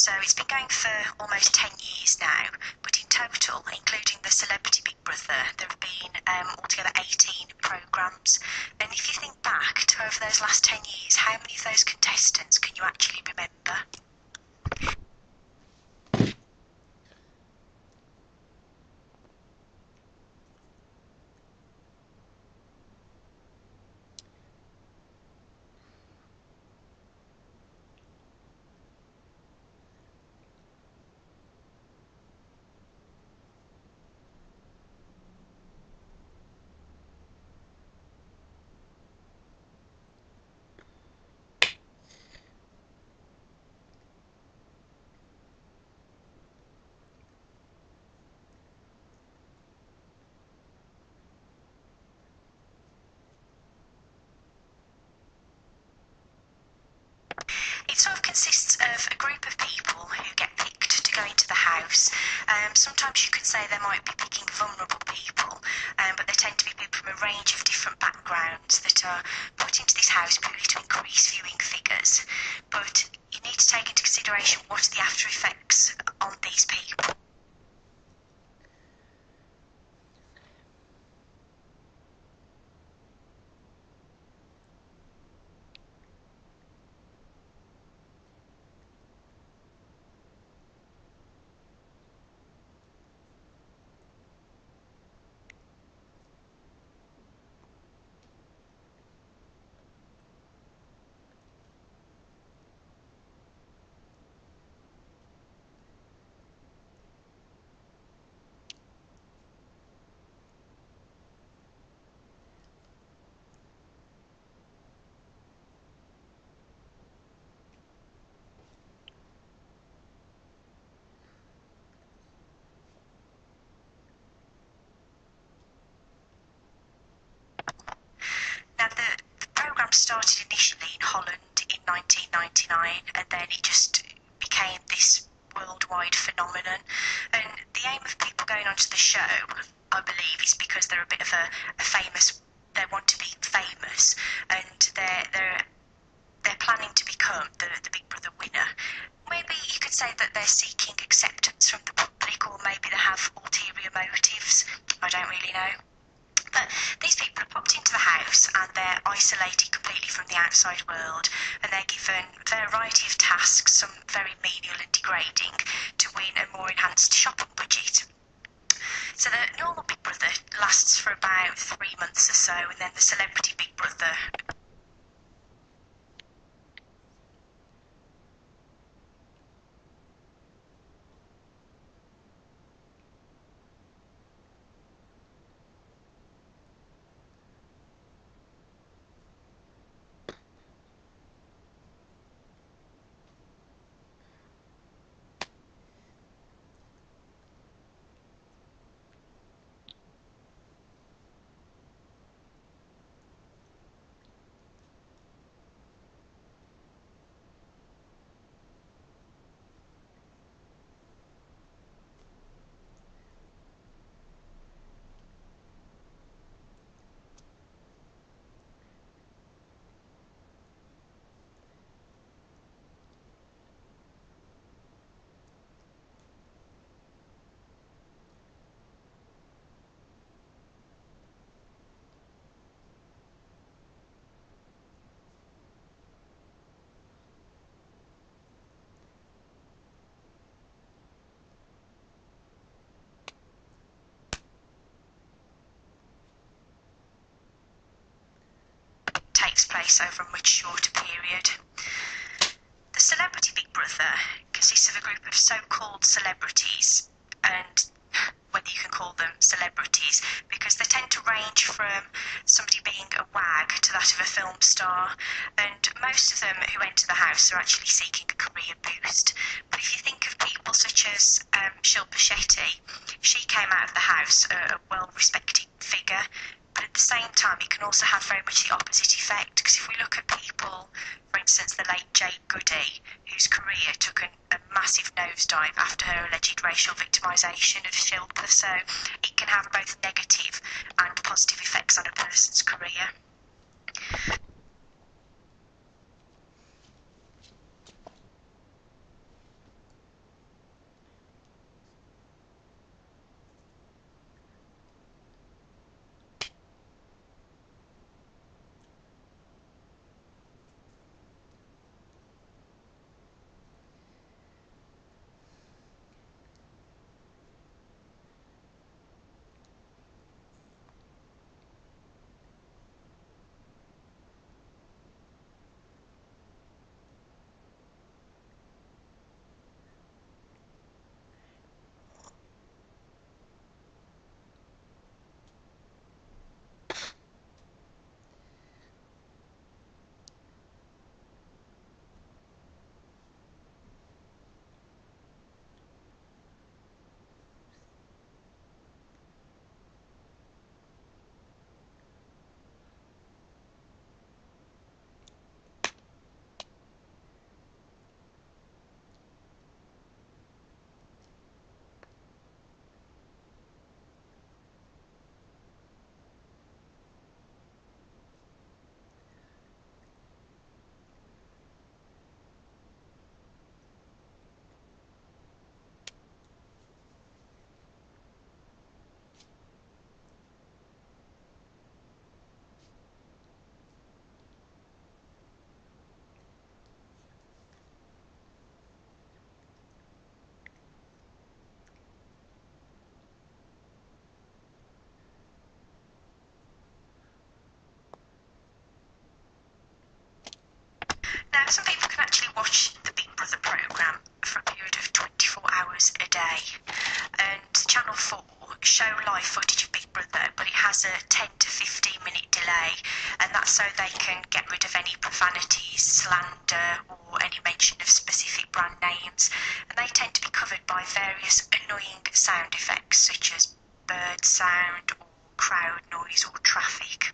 So it's been going for almost 10 years now, but in total, including the Celebrity Big Brother, there have been altogether 18 programmes. And if you think back to over those last 10 years, how many of those contestants can you actually remember? It sort of consists of a group of people who get picked to go into the house. Sometimes you could say they might be picking vulnerable people, but they tend to be people from a range of different backgrounds that are put into this house purely to increase viewing figures. But you need to take into consideration what are the after effects on these people. Now, the programme started initially in Holland in 1999, and then it just became this worldwide phenomenon. And the aim of people going onto the show, I believe, is because they're a bit of a famous. They want to be famous, and they're planning to become the Big Brother winner. Maybe you could say that they're seeking acceptance from the public, or maybe they have ulterior motives. I don't really know. But these people are popped into the house and they're isolated completely from the outside world, and they're given a variety of tasks, some very menial and degrading, to win a more enhanced shopping budget. So the normal Big Brother lasts for about 3 months or so, and then the Celebrity Big Brother takes place over a much shorter period. The Celebrity Big Brother consists of a group of so-called celebrities, and whether you can call them celebrities, because they tend to range from somebody being a wag to that of a film star, and most of them who enter the house are actually seeking a career boost. But if you think of people such as Shilpa Shetty, she came out of the house a well-respected figure, but at the same time it can also have very much the opposite effect, because if we look at people, for instance the late Jade Goody, whose career took a massive nosedive after her alleged racial victimisation of Shilpa, so it can have both negative and positive effects on a person's career. Some people can actually watch the Big Brother programme for a period of 24 hours a day. And Channel 4 show live footage of Big Brother, but it has a 10 to 15-minute delay, and that's so they can get rid of any profanities, slander, or any mention of specific brand names. And they tend to be covered by various annoying sound effects, such as bird sound, or crowd noise, or traffic.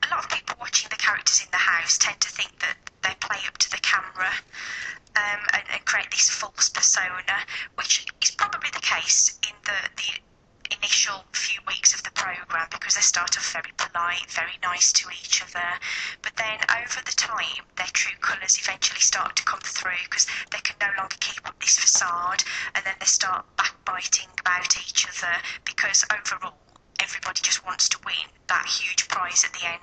A lot of people watching the characters in the house tend to think that they play up to the camera, and create this false persona, which is probably the case in the initial few weeks of the programme, because they start off very polite, very nice to each other, but then over the time their true colours eventually start to come through, because they can no longer keep up this facade, and then they start backbiting about each other, because overall everybody just wants to win that huge prize at the end.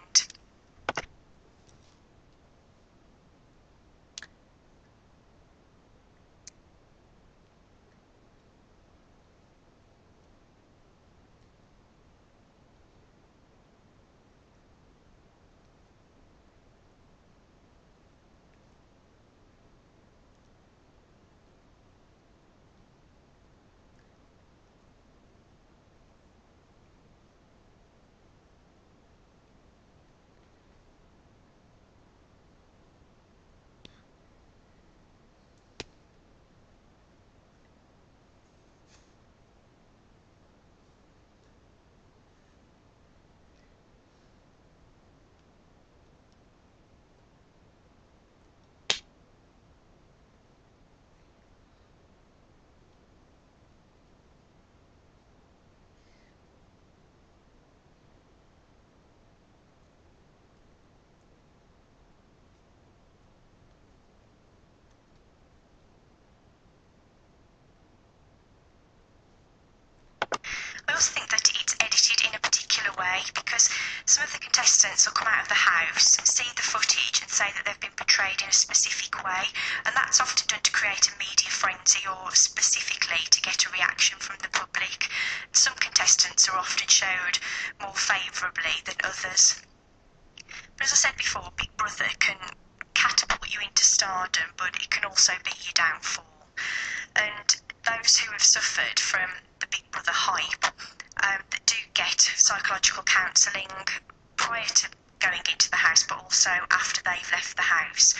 I also think that it's edited in a particular way, because some of the contestants will come out of the house, see the footage and say that they've been portrayed in a specific way, and that's often done to create a media frenzy, or specifically to get a reaction from the public. Some contestants are often showed more favourably than others. But as I said before, Big Brother can catapult you into stardom, but it can also be your downfall. And those who have suffered from the Big Brother hype, that do get psychological counselling prior to going into the house, but also after they've left the house,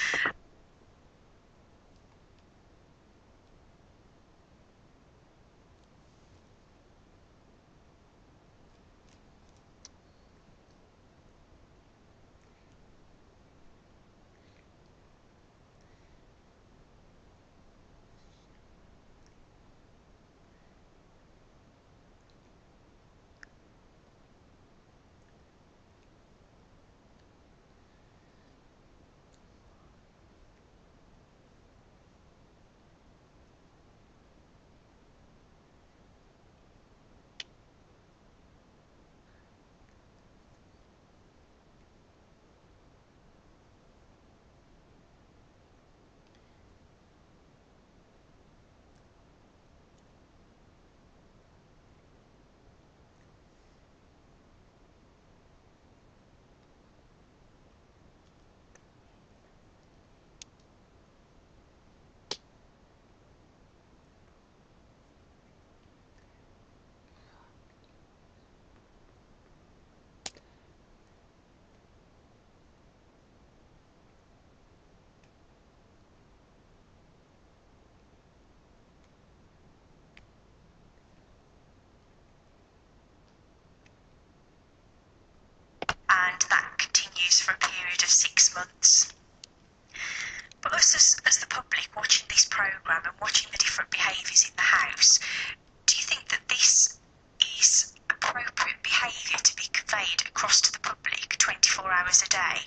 across to the public 24 hours a day,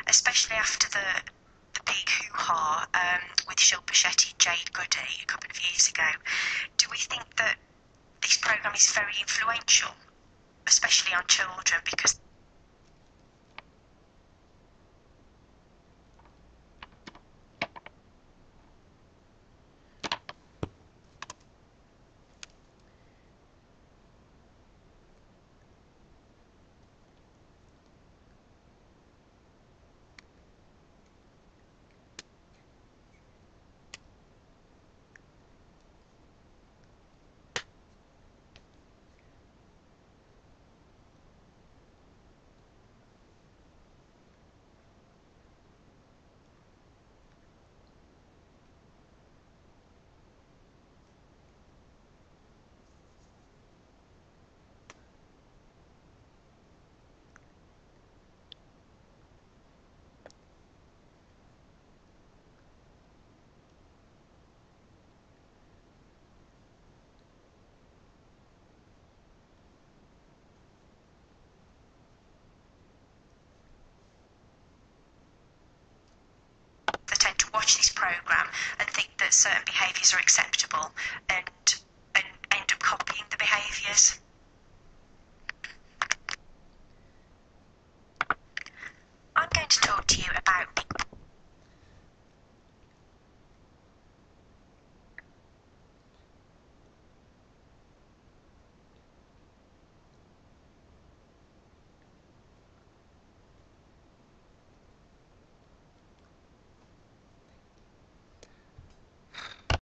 especially after the big hoo-ha with Shilpa Shetty and Jade Goody a couple of years ago. Do we think that this programme is very influential, especially on children, because they tend to watch this programme and think that certain behaviours are acceptable and end up copying the behaviours? I'm going to talk to you